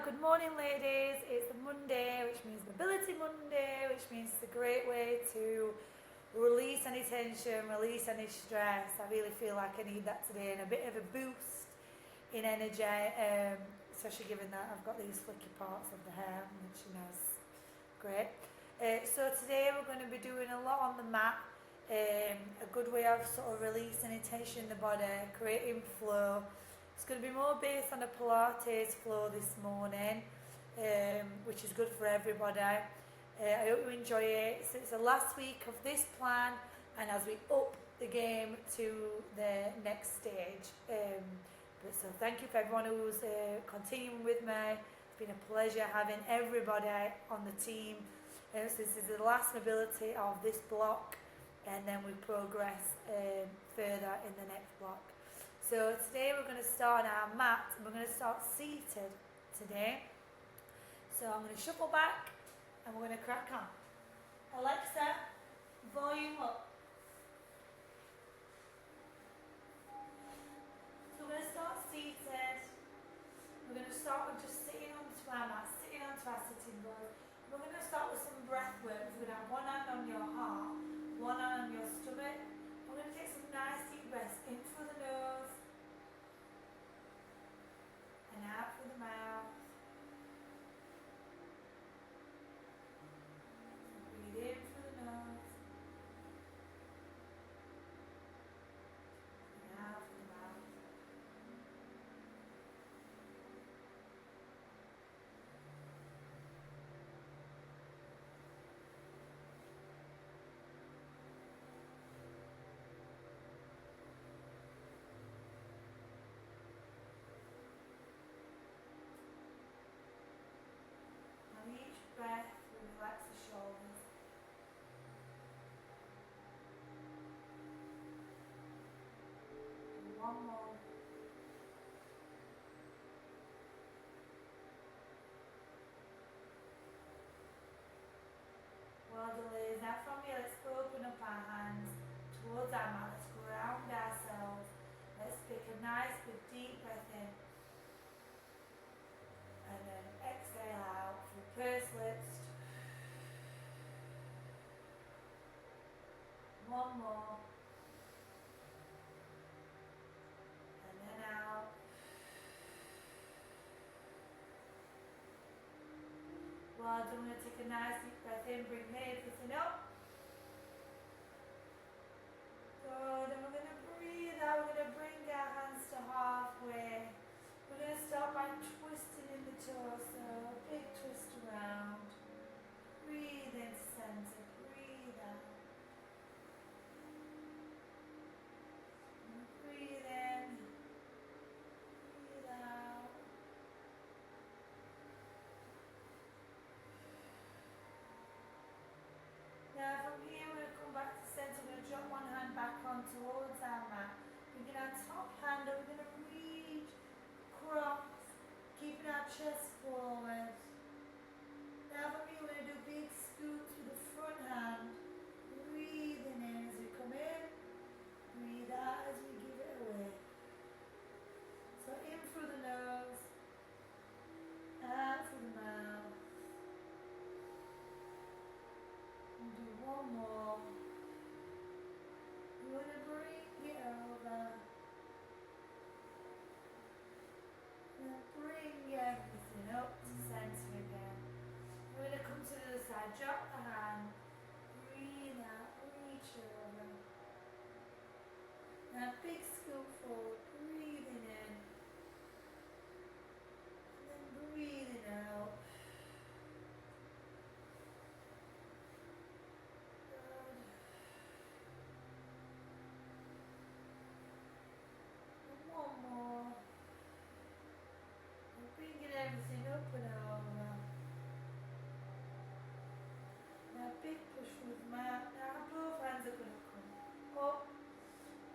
Good morning ladies. It's Monday, which means Mobility Monday, which means it's a great way to release any tension, release any stress. I really feel like I need that today and a bit of a boost in energy, especially given that I've got these flicky parts of the hair, which is nice. Great. So today we're going to be doing a lot on the mat, a good way of sort of releasing any tension in the body, creating flow. It's going to be more based on a pilates flow this morning, which is good for everybody. I hope you enjoy it. So it's the last week of this plan, and as we up the game to the next stage. So thank you for everyone who's continuing with me. It's been a pleasure having everybody on the team. So this is the last mobility of this block, and then we progress further in the next block. So today we're going to start on our mat, and we're going to start seated today. So I'm going to shuffle back and we're going to crack on. Alexa, volume up. So we're going to start seated. We're going to start with just sitting onto our mat, sitting onto our sitting board. We're going to start with some breath work. We're going to have one hand on your heart, one hand on your stomach. We're going to take some nice deep breaths in through the nose and out through the mouth. So breathe in through the nose and out through the mouth. On each breath, we relax the shoulders. Do one more. Well done, ladies. Now from here, let's open up our hands towards our mat. Let's ground ourselves. Let's take a nice big deep breath in. And then exhale out through pursed lips. One more. And then out. Well done. We're going to take a nice deep breath in. Bring everything up. Good. And we're going to breathe out. We're going to bring our hands to halfway. We're going to start by twisting in the torso, big twist around. Breathe into center, breathe out. And breathe in, breathe out. Now from here we're going to come back to center. We're going to drop one hand back on towards our mat. Bringing our top hand up, we're going to reach across, keeping our chest forward. Now from here we're going to do big scoots with the front hand. Breathing in as we come in, breathe out as we give it away. So in through the nose, out through the mouth. And do one more. We're going to bring it over. And bring everything up to center again. We're going to come to the other side. Drop the hand. Breathe out. Reach over. Now big scoop forward. Breathing in. And then breathing out. One more. And bringing everything up and over. Now big push with mat. Now both hands are going to come up.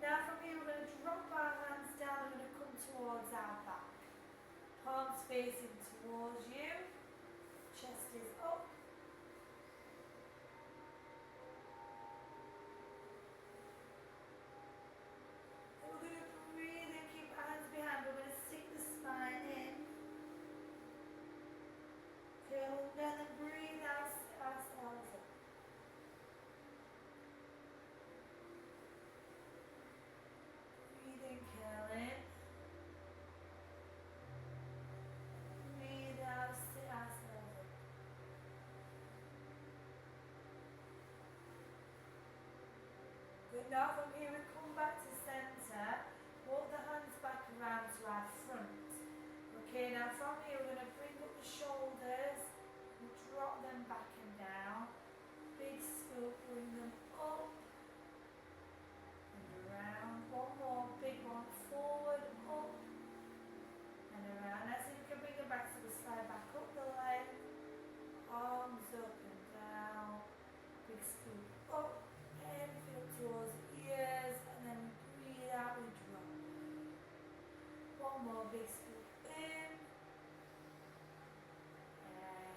Now from here we're going to drop our hands down. We're going to come towards our back. Palms facing towards you. Chest is up. We're going to breathe and keep our hands behind. We're going to sink the spine in. our front. Okay, now from here we're going to bring up the shoulders and drop them back and down. Big scoop, bring them up and around. One more big one, forward, up and around. As you can bring them back, so we slide back up the leg, arms up and down. Big scoop up, and feel towards the ears, and then breathe out, we drop. One more big scoop in, and out.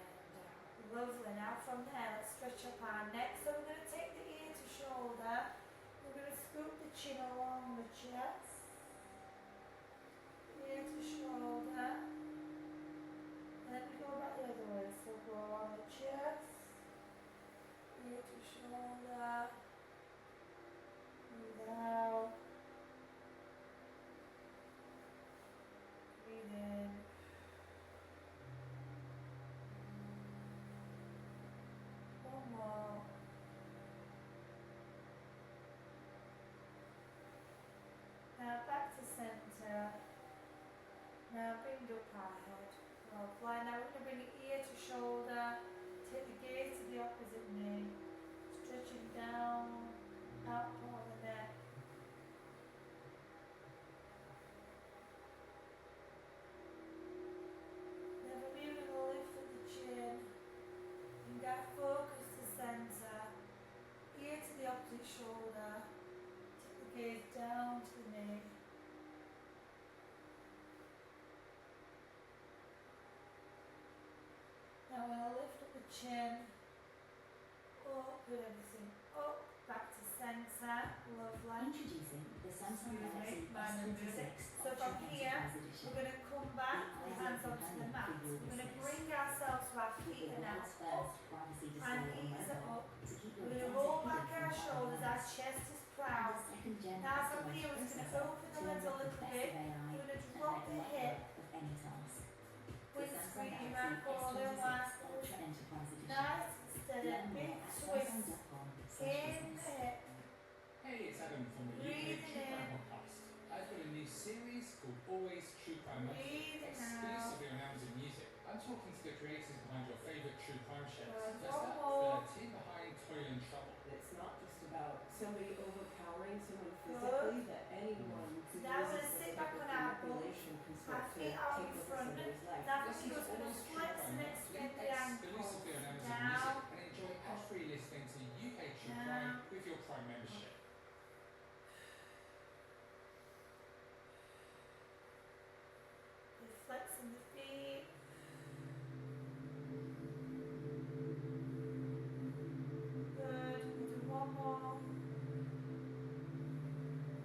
Lovely. Now from there, let's stretch up our neck. So we're going to take the ear to shoulder. We're going to scoop the chin along the chest. Ear to shoulder. And then we go back the other way. So go along the chest. Ear to shoulder. Breathe out. Breathe in. One more. Now back to center. Now bring up our head. Lovely. Now we're going to bring the ear to shoulder. Take the gaze to the opposite knee. Stretching down, out toward the neck. Never moving the lift of the chin. Bring that focus to center. Ear to the opposite shoulder. Take the gaze down to the knee. Now we'll lift up the chin. Up with everything up, back to centre, lovely. Introducing the Samsung Galaxy S26. So from here, we're going to come back, the hands onto the mat. We're going to bring ourselves to our feet and now up, and knees are up. We're going to roll back our shoulders, our chest is proud. Now from here, we're going to open the legs a little bit. We're going to drop the hip. Windscreen, you might call them last. Nice, steady, big twist. In the hip. Hey, it's Adam from the UK True Crime Podcast. I've got a new series called Always True Crime Monthly, exclusively on Amazon Music. I'm talking to the creators behind your favourite true crime shows. First up, the team behind Toil and Trouble. It's not just about somebody overpowering someone physically, that anyone who Now we're going to uses sit this back type on of our bum. manipulation can Our start to feet take out in over front. somebody's life. Now Listen we're to going to Always True flex Crime and Monthly extend the ankles. exclusively on Amazon Down. Music and enjoy ad-free listening to UK True Crime with your Prime membership. We're flexing the feet. Good. We'll do one more.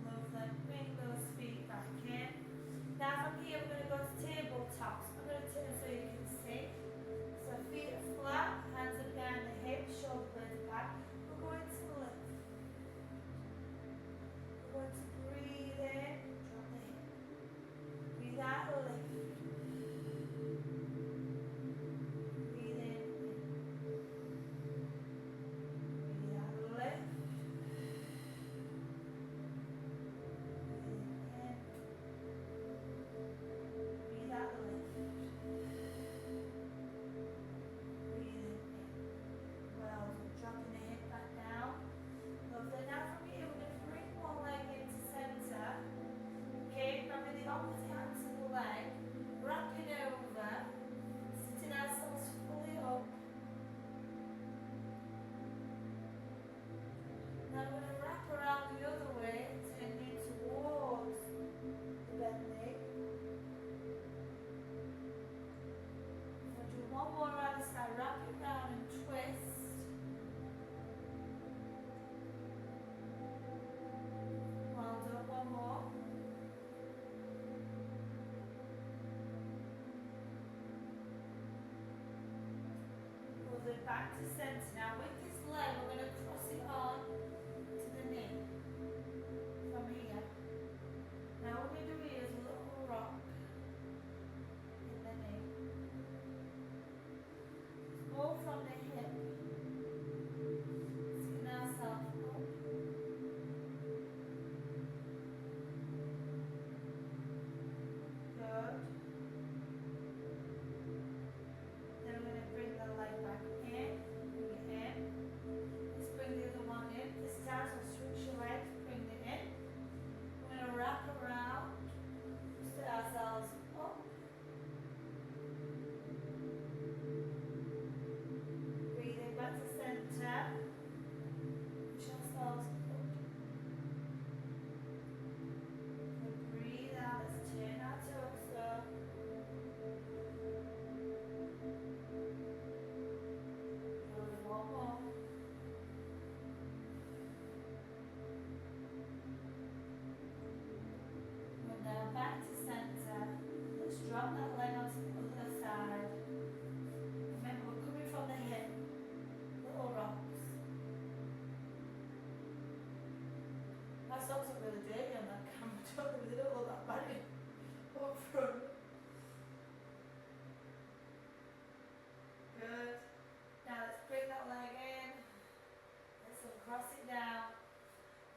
Lovely. Bring those feet back in. Now from here we're going to go to tabletops. I'm going to turn so you can see. So feet are flat, hands are behind the hips, shoulder blades back. We're going to lift. We're going to breathe in, drop the hip. Breathe out, lift. Breathe in. Breathe out, lift. Breathe out, lift. Breathing in. Well, dropping the hip back down. Lovely. Now from here, we're going to bring one leg into centre. Okay, grabbing the opposite hand to the leg, wrapping over, sitting ourselves fully up. Now we're going to wrap around the other way, turning towards the bent knee. We'll do one more around the side, wrap it round and twist. Well done, one more. Pull it back to centre. Now with this leg, we're going to cross it on to the knee from here. Now what we're going to do here is a little rock in the knee. Go from the hip, skin ourselves up. drop that leg onto the other side. Remember, we're coming from the hip. Little rocks. My socks are really dirty on that camera. They don't look that bad up front. Good. Now let's bring that leg in. Let's uncross it down.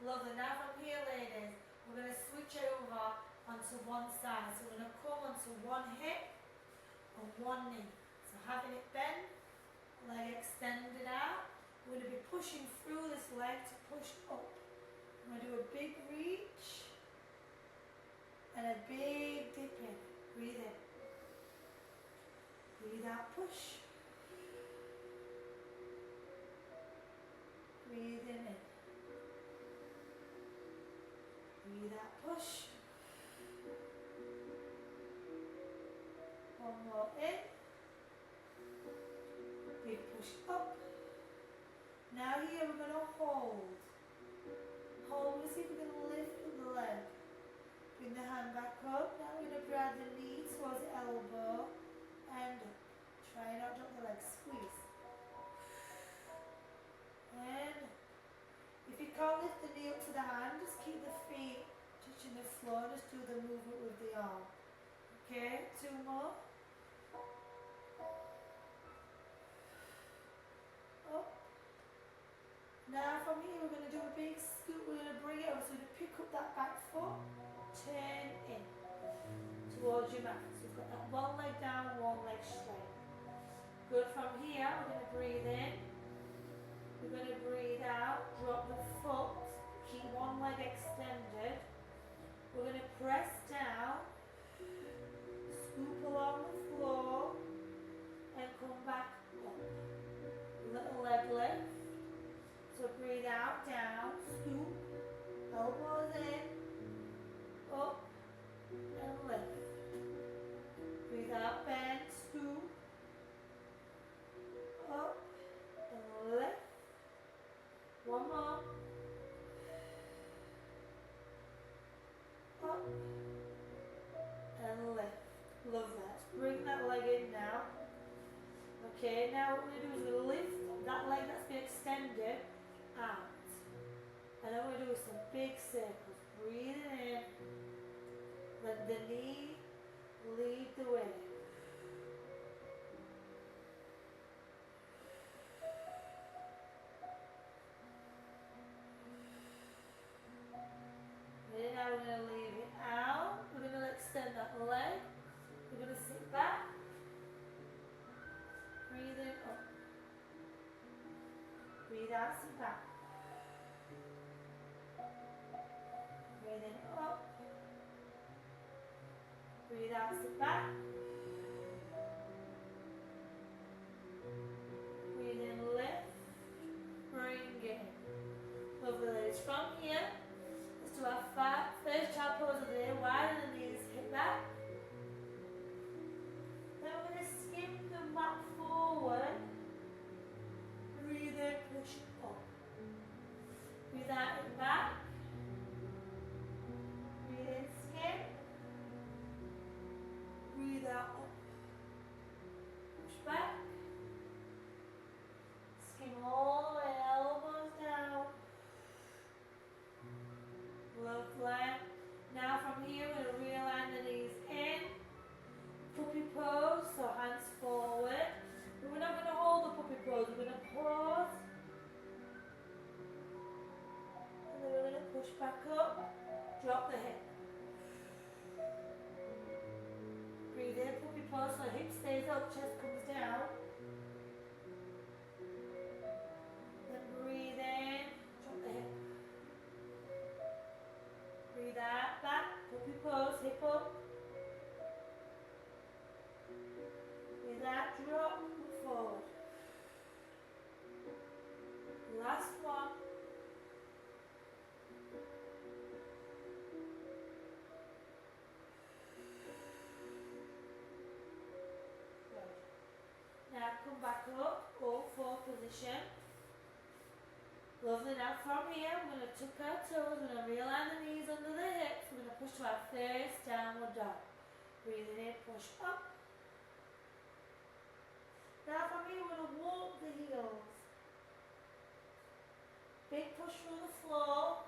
Lovely. Now from here, ladies, we're going to switch over onto one side. So we're going to come onto one hip and one knee. So having it bent, leg extended out. We're going to be pushing through this leg to push up. I'm going to do a big reach and a big dip in. Breathe in. Breathe out, push. Breathe in. Breathe out, push. One more in. Big push up. Now here we're going to hold. Hold. We'll see if we can lift the leg. Bring the hand back up. Now we're going to grab the knee towards the elbow and up. Try not to drop the leg. Squeeze. And if you can't lift the knee up to the hand, just keep the feet touching the floor. Just do the movement with the arm. Okay, 2 more. Up. Now from here we're going to do a big scoot. We're going to bring it up. So we're going to pick up that back foot, turn in towards your mat. So you've got that one leg down, one leg straight. Good. From here we're going to breathe in. We're going to breathe out, drop the foot, keep one leg extended. We're going to press down, scoop along the floor, and come back up. Little leg lift. So breathe out, down, scoop, elbows in, up, and lift. Breathe out, bend, scoop, up, and lift. One more. Up and lift. Love that. Bring that leg in now. Okay, now what we're going to do is we're going to lift that leg that's been extended out. And then we're going to do some big circles. Breathe in. Let the knee lead the way. Now we're going to leave it out. We're going to extend that leg. We're going to sit back. Breathe in up. Breathe out, sit back. Breathe in up. Breathe out, sit back. Breathe in, lift. Bring it. Lovely, ladies. From here, let's do our first child pose of the day. Widen the knees, hip back. Then we're going to skim the mat forward. Breathe in, push up. Breathe out, hip back. Breathe in, skim. Breathe out, up. Push back. Skim all the way, elbows down. Lovely. Now from here we're going to realign the knees in. Puppy pose, so hands forward. But we're not going to hold the puppy pose, we're going to pause. And then we're going to push back up, drop the hip. Breathe in, puppy pose, so hip stays up, chest comes down. Then breathe in, drop the hip. Breathe out, back, puppy pose, hip up. Breathe out, drop, move forward. Last one. Good. Now come back up, all four position. Lovely. Now from here, we're going to tuck our toes, we're going to realign the knees under the hips, we're going to push to our first downward dog. Breathing in, push up. Now from here, we're going to walk the heels. Big push through the floor.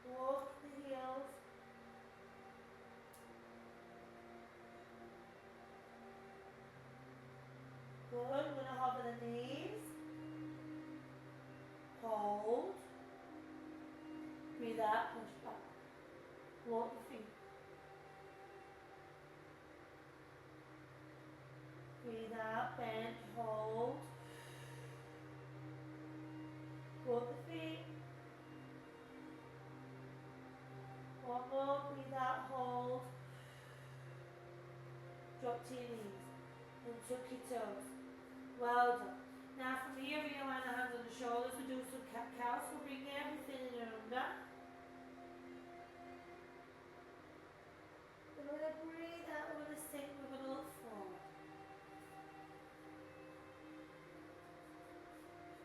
Walk the heels. Good. We're going to hover the knees. Hold. Breathe out, push back. Walk the feet. Breathe out, bend, hold. Walk the feet. One more, breathe out, hold. Drop to your knees. And tuck your toes. Well done. Now from here, realign the hands on the shoulders. We do some cat-cows. We'll bring everything in and under. We're going to breathe out, we're going to sink, we're going to look forward.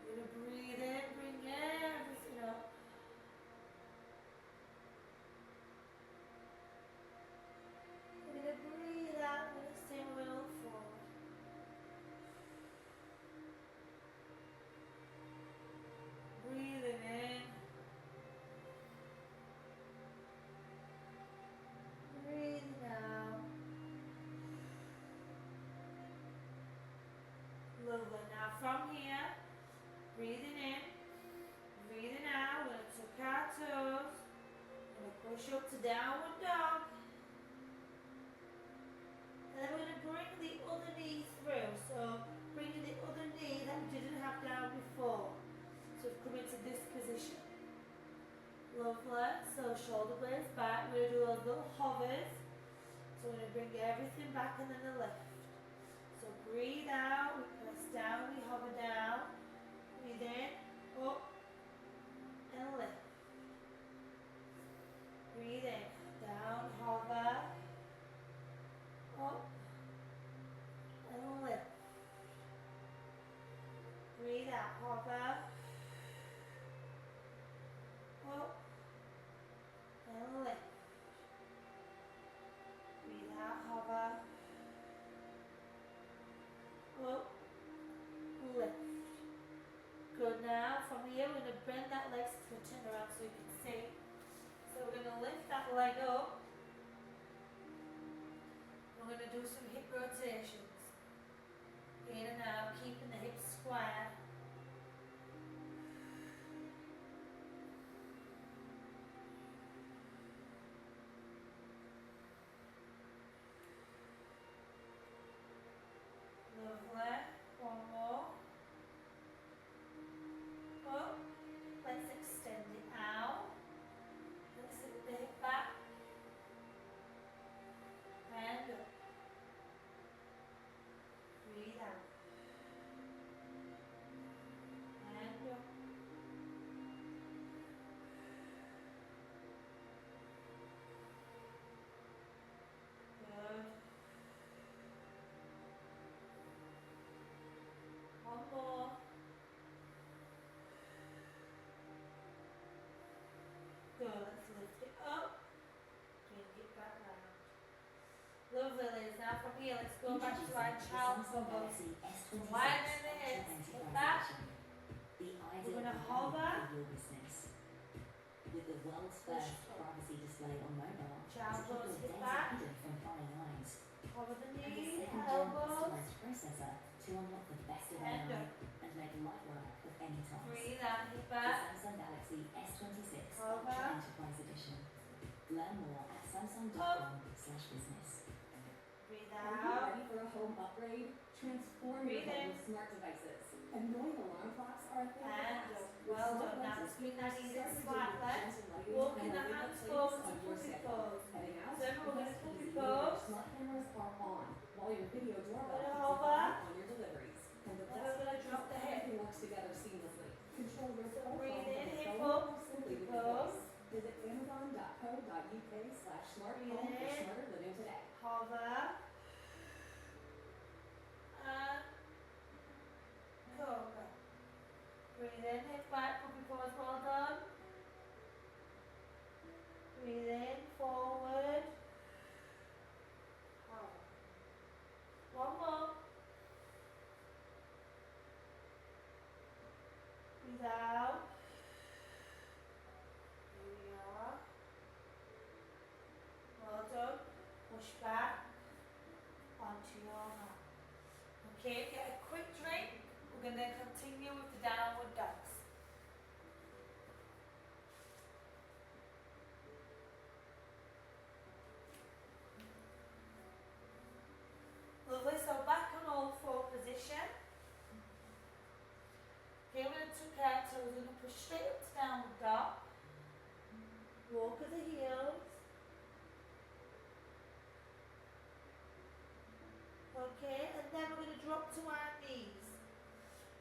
We're going to breathe in, bring everything up. We're going to breathe out, we're going to sink, we're going to look forward. Breathing in. Breathing out. Lovely. Now from here, breathing in, breathing out. We're going to tuck our toes. We're going to push up to downward dog. And then we're going to bring the other knee through. So bringing the other knee that we didn't have down before. So we've come into this position. Lovely. So shoulder blades back. We're going to do those little hovers. So we're going to bring everything back and then the lift. So breathe out, we press down, we hover down. Breathe in, up, and lift. Breathe in, down, hover, up, and lift. Breathe out, hover, up, and lift. Breathe out, hover, up, lift. Good. Now from here we're going to bend that leg to turn around so you can see. So we're going to lift that leg up. We're going to do some hip rotations. In and out, keeping the hips square. Lovely. One more. Up. Let's extend it out. Let's sit the hip back. And up. Breathe out. And up. Good. One more. Good, let's lift it up. Bring it back round. Lovely, ladies. Now from here, let's go back to our child pose. Widen the hips, hip back. We're going to hover. With the world's first privacy display on mobile, Child secure pose, hip data back. hidden from foreign lines, Hover the and the knees, second-gen elbows. customized processor to unlock the best of And AI up. and make light work of any task. Breathe out, hip The back. Samsung Galaxy S26 Cover. Ultra Enterprise Edition. Learn more at samsung.com/business. Breathe Are you out. ready for a home upgrade? Transform your Breathe in. home with smart devices. Annoying alarm clocks are a thing of the And past. up. With Well smart done. Now devices, let's bring that knee start in your day with slightly. gentle lighting Walking and the a hands place forward to on your puppy schedule. pose. Heading out, So everyone it's gonna puppy easy. pose. Your smart cameras are on, while your video doorbell Gonna keeps hover. an eye on your deliveries. And the And best we're gonna part drop is the hip. everything works together seamlessly. Control your So phone breathe from in, your hip phone up, or simply with your pose. voice. Visit amazon.co.uk/smart home Breathe for in. smarter living today. Hover. And cover. Breathe in, hip back, puppy pose, well done. Breathe in, forward. Hover. Okay, get a quick drink. We're going to continue with the downward dogs. Lovely, so back on all four position. Okay, we're going to tuck our toes, we're going to push straight up to downward dog. Walk at the heels. Okay, and then we're going to drop to our knees.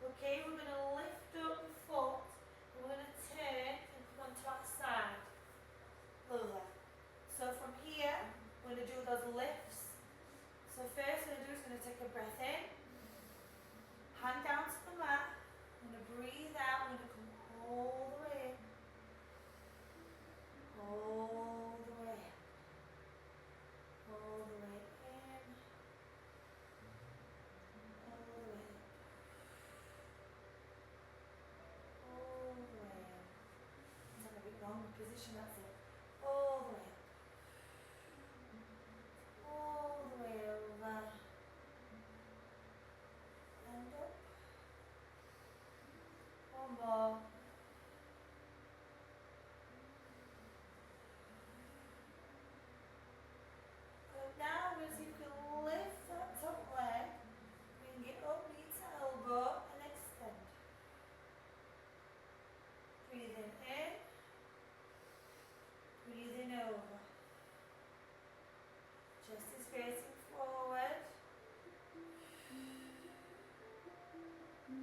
Okay, we're going to lift up the foot, and we're going to turn and come onto our side. Lovely. So from here, we're going to do those lifts. So first we're going to do is going to take a breath in, hand down to the mat, I'm going to breathe out, I'm going to come all the way in, all the way in, all the way in, all the way in, all the way in. I'm a bit wrong with position, that's it. All the way up, all the way over, and up. One more. Now we're going to see if we can lift that top leg, bring it up, knee to elbow, and extend. Breathing in, breathing over. Chest is facing forward.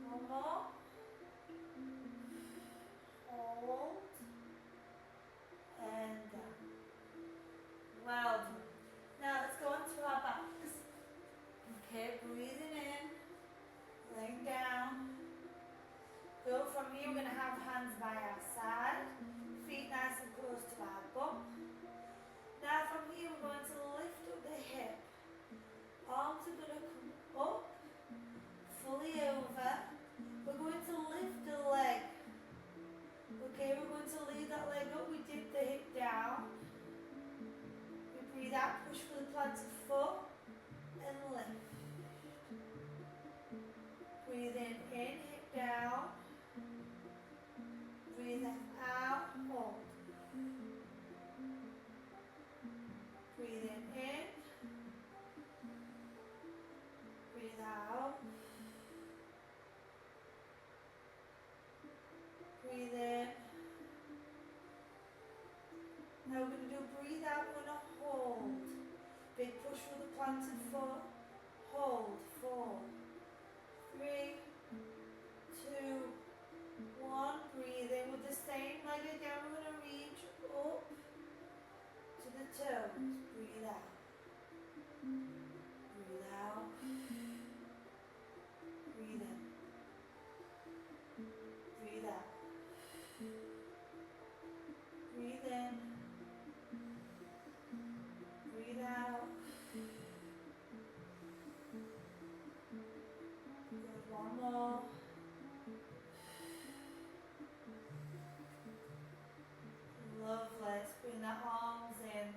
One more. Hold. And down. Well done. Now let's go on to our backs. Okay, breathing in, laying down. Go from here, we're going to have hands by our side, feet nice and close to our bum. Now from here, we're going to lift up the hip. Arms are going to come up, fully over. We're going to lift the leg. Okay, we're going to leave that leg up. We dip the hip down. We breathe out, push for the planted foot, and lift. Breathe in, hip down. Breathe out, hold. Breathe in, breathe out. Breathe in. Now we're going to do breathe out, we're going to hold. Big push for the planted foot. Hold, 4, 3, 2, 1. Breathe in with the same leg again. We're going to reach up to the toes. Breathe out. Breathe out. Breathe in. Breathe out. Breathe in. Breathe out. Good. One more. Lovely. Let's bring the arms in.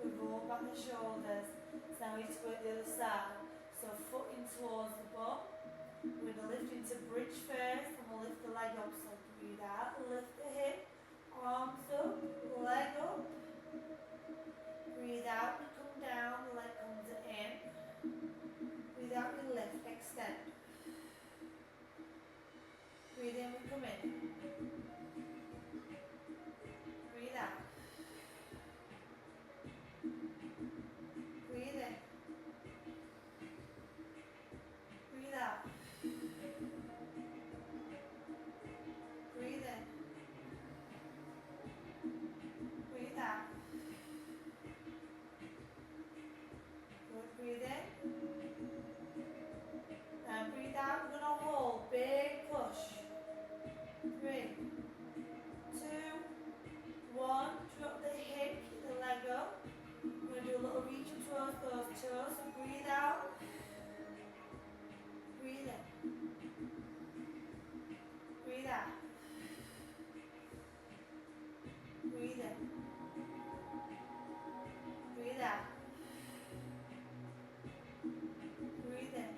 We roll back the shoulders. So now we need to go to the other side. So foot in towards the bum. We're going to lift into bridge first, and we'll lift the leg up. So breathe out, lift the hip, arms up, leg up. Breathe out, we come down, the leg comes in. Breathe out, we lift, extend. Breathe in, we come in. Breathe out. Breathe in. Breathe out. Breathe in. Breathe out. Good. Breathe in. And breathe out. We're going to hold. Big push. 3, 2, 1. Drop the hip, the leg up. We're going to do a little reach towards those toes. So breathe out. Breathe in. Breathe out. Breathe in. Breathe out. Breathe in.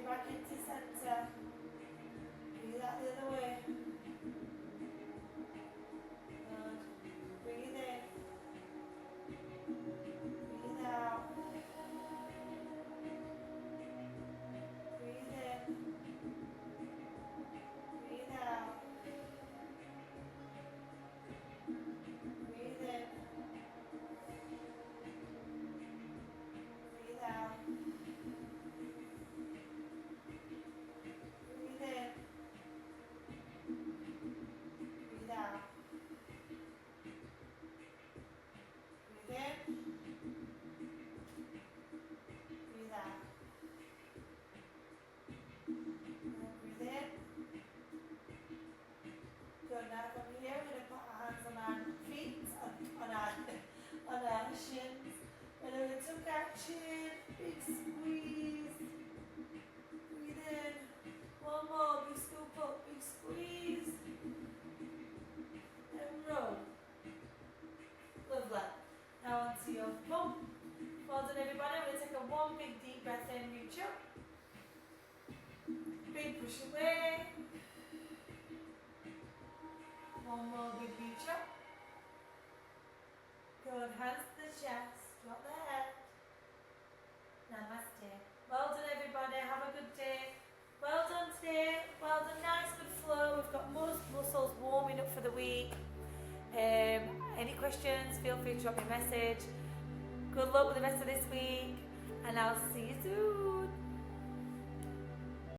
back into centre. Breathe out the other way. Good. Breathe in. Breathe out. Breathe in. Breathe out. Breathe in. Breathe out. Breathe in. Breathe out. Breathe in. Breathe out. Breathe in. Good. Now from here, we're going to put our hands on our feet, on our shins. And then we took our chin, big squeeze. Breathe in. One more, big scoop up, big squeeze. And roll. Lovely. Now onto your bum. Well done everybody. We're going to take a one big deep breath in, reach up. Big push away. One more big reach up. Good. Hands to the chest. Drop the head. Namaste. Well done everybody. Have a good day. Well done today. Well done. Nice good flow. We've got most muscles warming up for the week. Any questions, feel free to drop me a message. Good luck with the rest of this week, and I'll see you soon.